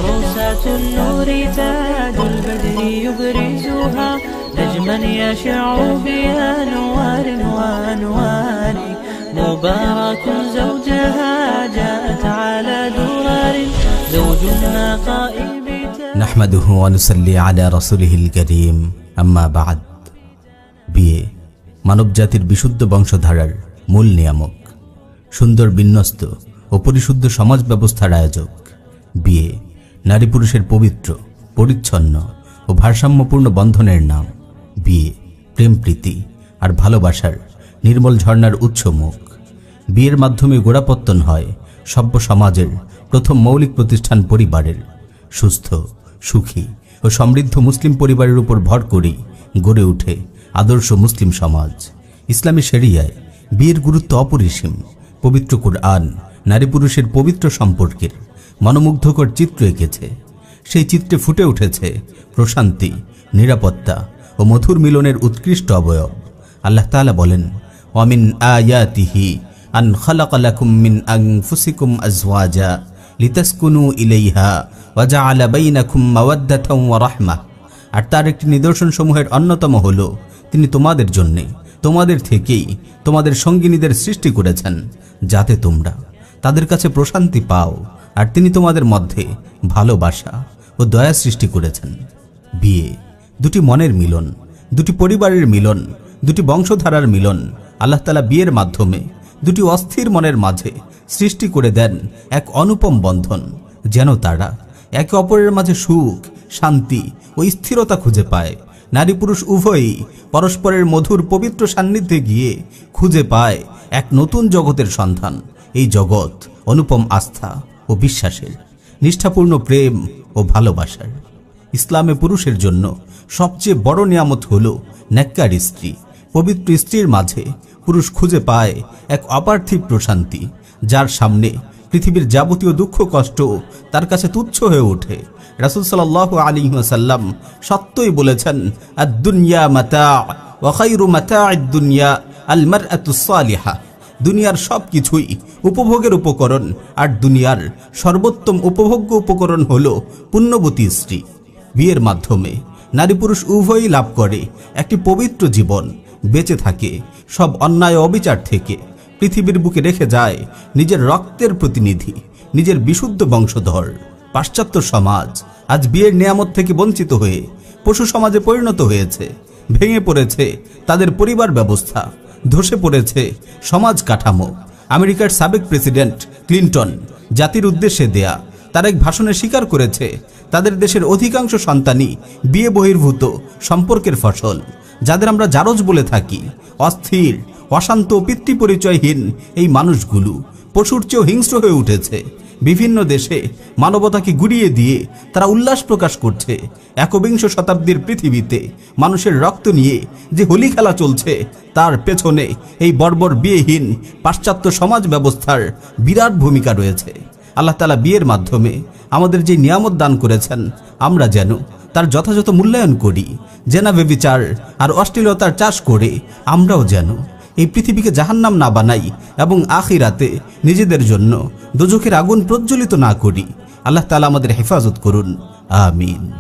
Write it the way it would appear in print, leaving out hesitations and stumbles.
عروسات النور تاج البدر يبرزها نجما يشع بأنوار وأنوار مبارك زوجها جاءت على درر زوج النقاء نحمده ونصلي على رسوله الكريم أما بعد বিয়ে মানব জাতির বিশুদ্ধ বংশধারার মূল নিয়ামক, সুন্দর বিন্যস্ত ও পরিশুদ্ধ সমাজ ব্যবস্থার আয়োজক। বিয়ে নারী পুরুষের পবিত্র, পরিচ্ছন্ন ও ভারসাম্যপূর্ণ বন্ধনের নাম। বিয়ে প্রেম, প্রীতি আর ভালোবাসার নির্মল ঝর্ণার উৎসমুখ। বিয়ের মাধ্যমে গোড়াপত্তন হয় সভ্য সমাজের প্রথম মৌলিক প্রতিষ্ঠান পরিবারের। সুস্থ, সুখী ও সমৃদ্ধ মুসলিম পরিবারের উপর ভর করেই গড়ে ওঠে আদর্শ মুসলিম সমাজ। ইসলামী শরিয়ায় বিয়ের গুরুত্ব অপরিসীম। পবিত্র কুরআন নারী পুরুষের পবিত্র সম্পর্কের মনোমুগ্ধকর চিত্র এঁকেছে। সেই চিত্রে ফুটে উঠেছে প্রশান্তি, নিরাপত্তা ও মধুর মিলনের উৎকৃষ্ট অবয়ব। আল্লাহ তাআলা বলেন, ওয়ামিন আয়াতিহি আন খালাকা লাকুম মিন আনফুসিকুম আজওয়াজা লিতাসকুনু ইলাইহা ওয়া জাআলা বাইনাকুম মাওয়াদ্দাতাও ওয়া রাহমাহ। আর তার একটি নিদর্শন সমূহের অন্যতম হলো তিনি তোমাদের জন্য তোমাদের থেকেই তোমাদের সঙ্গিনীদের সৃষ্টি করেছেন, যাতে তোমরা তাদের কাছে প্রশান্তি পাও, আর তিনি তোমাদের মধ্যে ভালোবাসা ও দয়া সৃষ্টি করেছেন। বিয়ে দুটি মনের মিলন, দুটি পরিবারের মিলন, দুটি বংশধারার মিলন। আল্লাহ তাআলা বিয়ের মাধ্যমে দুটি অস্থির মনের মাঝে সৃষ্টি করে দেন এক অনুপম বন্ধন, যেন তারা একে অপরের মাঝে সুখ, শান্তি ও স্থিরতা খুঁজে পায়। নারী পুরুষ উভয়ই পরস্পরের মধুর পবিত্র সান্নিধ্যে গিয়ে খুঁজে পায় এক নতুন জগতের সন্ধান। এই জগৎ অনুপম আস্থা ও বিশ্বাসের, নিষ্ঠাপূর্ণ প্রেম ও ভালোবাসার। ইসলামে পুরুষের জন্য সবচেয়ে বড় নিয়ামত হল নেককার স্ত্রী। পবিত্র স্ত্রীর মাঝে পুরুষ খুঁজে পায় এক অপার্থিব প্রশান্তি, যার সামনে পৃথিবীর যাবতীয় দুঃখ কষ্ট তার কাছে তুচ্ছ হয়ে ওঠে। রাসূল সাল্লাল্লাহু আলাইহি ওয়াসাল্লাম সত্যই বলেছেন, আদ-দুনিয়া মাতা' ওয়া খায়রু মাতা'id দুনিয়া আল মারআতুস সালিহা। দুনিয়ার সব কিছুই উপভোগের উপকরণ, আর দুনিয়ার সর্বোত্তম উপভোগ্য উপকরণ হলো পুণ্যবতী স্ত্রী। বিয়ের মাধ্যমে নারী পুরুষ উভয়ই লাভ করে একটি পবিত্র জীবন, বেঁচে থাকে সব অন্যায় অবিচার থেকে, পৃথিবীর বুকে রেখে যায় নিজের রক্তের প্রতিনিধি, নিজের বিশুদ্ধ বংশধর। পাশ্চাত্য সমাজ আজ বিয়ের নিয়ামত থেকে বঞ্চিত হয়ে পশু সমাজে পরিণত হয়েছে। ভেঙে পড়েছে তাদের পরিবার ব্যবস্থা, ধসে পড়েছে সমাজ কাঠামো। আমেরিকার সাবেক প্রেসিডেন্ট ক্লিন্টন জাতির উদ্দেশ্যে দেয়া তার এক ভাষণে স্বীকার করেছে, তাদের দেশের অধিকাংশ সন্তানই বিয়ে বহির্ভূত সম্পর্কের ফসল, যাদের আমরা জারজ বলে থাকি। অস্থির, অশান্ত, পিতৃ পরিচয়হীন এই মানুষগুলো পশুর চেয়েও হিংস্র হয়ে উঠেছে। বিভিন্ন দেশে মানবতাকে গুড়িয়ে দিয়ে তারা উল্লাস প্রকাশ করছে। একবিংশ শতাব্দীর পৃথিবীতে মানুষের রক্ত নিয়ে যে হোলি খেলা চলছে, তার পেছনে এই বর্বর বিয়েহীন পাশ্চাত্য সমাজ ব্যবস্থার বিরাট ভূমিকা রয়েছে। আল্লাহ তাআলা বিয়ের মাধ্যমে আমাদের যে নিয়ামত দান করেছেন, আমরা যেন তার যথাযথ মূল্যায়ন করি। জেনা, ব্যভিচার আর অশ্লীলতার চাষ করে আমরাও যেন এই পৃথিবীকে জাহান্নাম না বানাই এবং আখিরাতে নিজেদের জন্য দোজখের আগুন প্রজ্বলিত না করি। আল্লাহ তাআলা আমাদের হেফাজত করুন। আমিন।